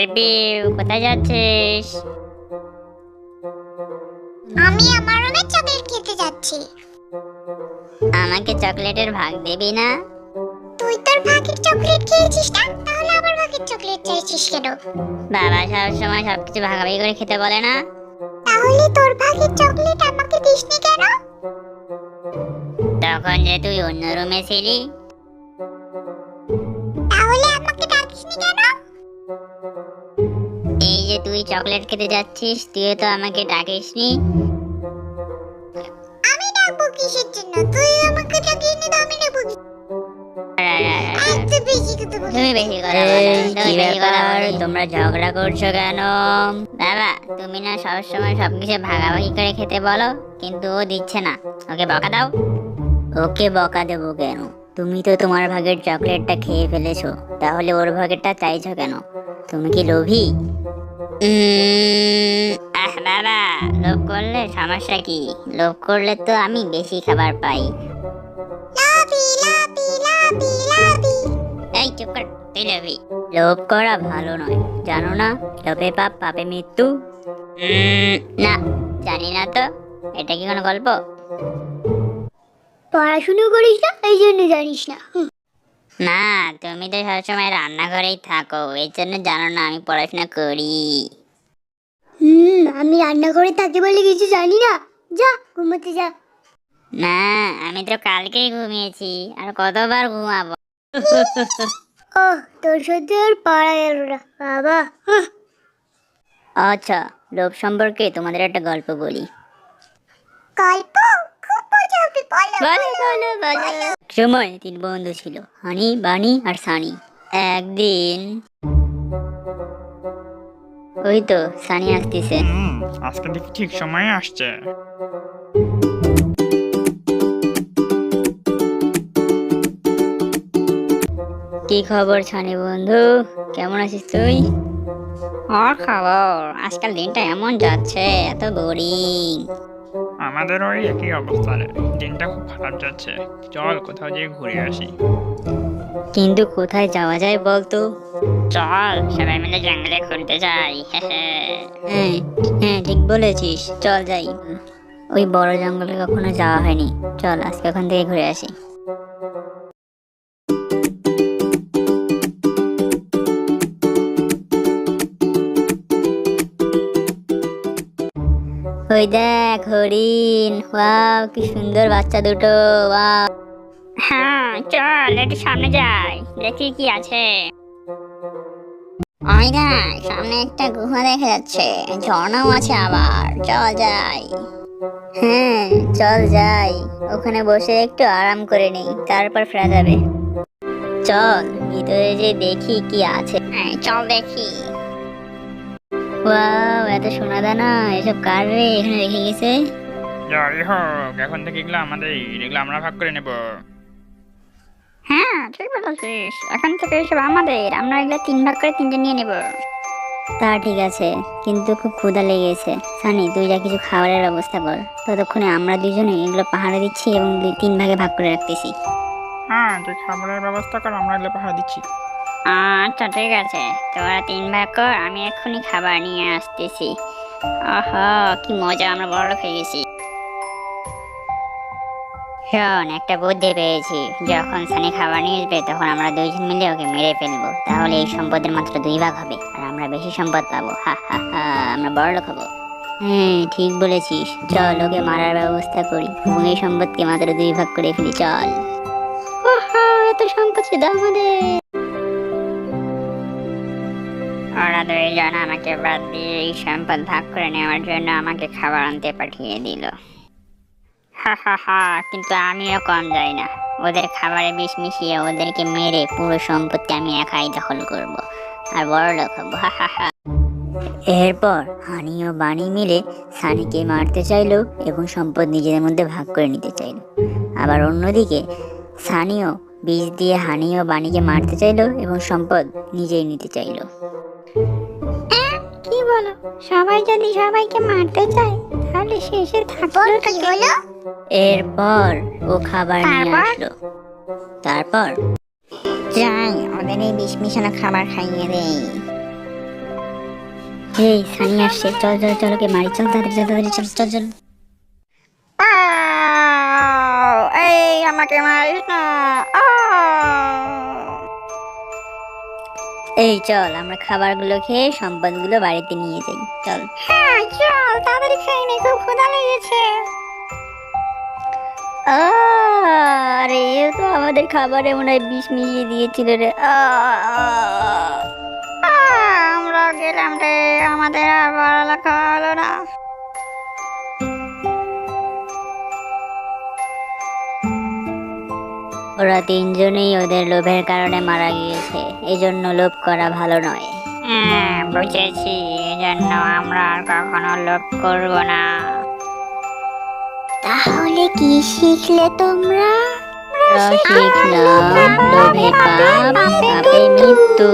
এই পিউ, কোথায় যাচ্ছিস? আমি আমার রুমে চকলেট খেতে যাচ্ছি। আমাকে চকলেটের ভাগ দিবি না? তুই তোর ভাগের চকলেট খেয়েছিস না, তাহলে আবার ভাগের চকলেট চাইছিস কেন? বাবা সবসময় সবকিছু ভাগাভাগি করে খেতে বলে না? তাহলে তোর ভাগের চকলেট আমাকে দিসনি কেন? তখন যে তুই অন্য রুমে ছিলি। তাহলে আমাকে ডাকিসনি কেন? এই যে তুই চকলেট খেতে যাচ্ছিস, তুইও তো আমাকে ডাকিসনি। আমি ডাকবো কিসের জন্য? তুই আমাকে ডাকিসনি তো আমি ডাকবো কি? এত বেশি কথা বলিস। তুমি বেশি কথা বলো, তুমি বেশি কথা বলো। তোমরা ঝগড়া করছো কেন? বাবা, তুমি না সবসময় সবকিছু ভাগাভাগি করে খেতে বলো, কিন্তু ও দিচ্ছে না। ওকে বকা দাও। ওকে বকা দেবো কেন? তুমি তো তোমার ভাগের চকলেটটা খেয়ে ফেলেছো, তাহলে ওর ভাগেরটা চাইছো কেন? তুমি কি লোভী? বাবা, লোভ করলে সমস্যা কি? লোভ করলে তো আমি বেশি খাবার পাই। লাবি লাবি লাবি লাবি। এই চুপ কর, তুই লোভী। লোভ করা ভালো নয়, জানো না? লোভে পাপ, পাপে মৃত্যু। না, জানি না তো। এটা কি কোনো গল্প? পড়াশুনো করিস না, এই জন্য জানিস না। না, তুমি তো সবসময় রান্নাঘরেই থাকো, এই জন্য জানো না আমি পড়াশোনা করি। আমি রান্নাঘরে থাকতে বলে কিছু জানি না। যা ঘুমোতে যা। না, আমি তো কালকেই ঘুমিয়েছি, আর কতবার ঘুমাবো? ও, তোর সাথে আর পারা গেল না বাবা। আচ্ছা, লোভ সম্পর্কে তোমাদের একটা গল্প বলি। গল্প? খুব মজা হবে, বলো বলো। এক সময় তিন বন্ধু ছিল, হানি, বানি আর সানি। একদিন ওই তো সানি আসতেছে। আজকে দেখি ঠিক সময়ে আসছে। কি খবর সানি বন্ধু, কেমন আছিস তুই? আর খবর, আজকাল দিনটা এমন যাচ্ছে, এত বোরিং। আমাদের ওই একই অবস্থা রে, দিনটা খুব খারাপ যাচ্ছে। চল কোথাও যেয়ে ঘুরে আসি। কিন্তু কোথায় যাওয়া যায় বলতো? চল সবাই মিলে জঙ্গলে ঘুরতে যাই। হ্যাঁ হ্যাঁ, ঠিক বলেছিস, চল যাই। ওই বড় জঙ্গলে কখনো যাওয়া হয়নি, চল আজকে ওখান থেকে ঘুরে আসি। ওই দেখ হরিণ, ওয়াও কি সুন্দর বাচ্চা দুটো, ওয়াও। হ্যাঁ চল একটু সামনে যাই, দেখি কি আছে। ওই দেখ সামনে একটা গুহা দেখা যাচ্ছে, ঝর্ণাও আছে আবার, চল যাই। হ্যাঁ চল যাই, ওখানে বসে একটু আরাম করে নেই, তারপর ফেরা যাবে। চল ভিতরে যে দেখি কি আছে। হ্যাঁ চল দেখি। ওয়াও, এত সোনা দানা, এসব কার রে এখানে রেখে গেছে? যাই হোক, এখন থেকে এগুলো আমাদের, এগুলো আমরা ভাগ করে নেব। হ্যাঁ ঠিক বলেছিস, এখন থেকে এসব আমাদের, আমরা এগুলো 3 ভাগ করে 3টে নিয়ে নেব। তা ঠিক আছে, কিন্তু খুব ক্ষুধা লেগেছে। সানি তুই যা কিছু খাবারের ব্যবস্থা কর, ততক্ষণে আমরা দুজনে এগুলো পাহাড়ে দিচ্ছি এবং 3 ভাগে ভাগ করে রাখতেছি। হ্যাঁ, তুই খাবারের ব্যবস্থা কর, আমরা এগুলো পাহারা দিচ্ছি। আচ্ছা ঠিক আছে, তোরা 3 ভাগ কর, আমি এক্ষুনি খাবার নিয়ে আসতেছি। আহা কি মজা, আমরা বড়লোক হয়ে গেছি। শোন, একটা বুদ্ধি পেয়েছি, যখন সানি খাবার নিয়ে আসবে তখন আমরা দুইজন মিলে ওকে মেরে ফেলবো, তাহলে এই সম্পদের মাত্র 2 ভাগ হবে আর আমরা বেশি সম্পদ পাবো। হা হা হা, আমরা বড়লোক হবো। হ্যাঁ ঠিক বলেছিস, চল ওকে মারার ব্যবস্থা করি এবং এই সম্পদকে মাত্র 2 ভাগ করে ফেলি, চল। এত সম্পদ শুধু আমাদের। ওরা দুইজন আমাকে বাদ দিয়ে এই সম্পদ ভাগ করে নেওয়ার জন্য আমাকে খাবার আনতে পাঠিয়ে দিল। হা হা হা, কিন্তু আমিও কম যাই না, ওদের খাবারে বিষ মিশিয়ে ওদেরকে মেরে পুরো সম্পত্তি আমি একাই দখল করব আর বড়লোক হবো। হা হা হা। এরপর হানি ও বানি মিলে সানিকে মারতে চাইলো এবং সম্পদ নিজেদের মধ্যে ভাগ করে নিতে চাইলো। আবার অন্যদিকে সানিও বিষ দিয়ে হানি ও বানিকে মারতে চাইলো এবং সম্পদ নিজেই নিতে চাইলো। কি বলো, সবাই যদি সবাইকে মারতে চায় তাহলে শেষে থাকলো কি হলো? এরপর ও খাবার নিয়ে আসলো। তারপর যাই ওদের এই বিষ মিশানো খাবার খাইয়ে দেই। এই সানি আসছে, চল চল চল, ওকে মারি, চল তাড়াতাড়ি চল, তাড়াতাড়ি চল চল চল। এই আমাকে মারিস না। এই চল, আমরা খাবারগুলো খেয়ে সম্পদগুলো বাড়িতে নিয়ে যাই, চল। হ্যাঁ চল তাড়াতাড়ি খেয়ে নে, খুব ক্ষুধা লেগেছে। আরে এ তো আমাদের খাবারে মনে হয় বিষ মিশিয়ে দিয়েছিল রে। আমরা গেলাম রে, আমাদের আর পড়ালেখা হলো না। ওরা তিনজনেই ওদের লোভের কারণে মারা গিয়েছে, এজন্য লোভ করা ভালো নয়। হ্যাঁ বুঝেছি, এজন্য আমরা আর কখনো লোভ করব না। তাহলে কি শিখলে তোমরা? শিখলাম লোভে পাপ, পাপে মৃত্যু।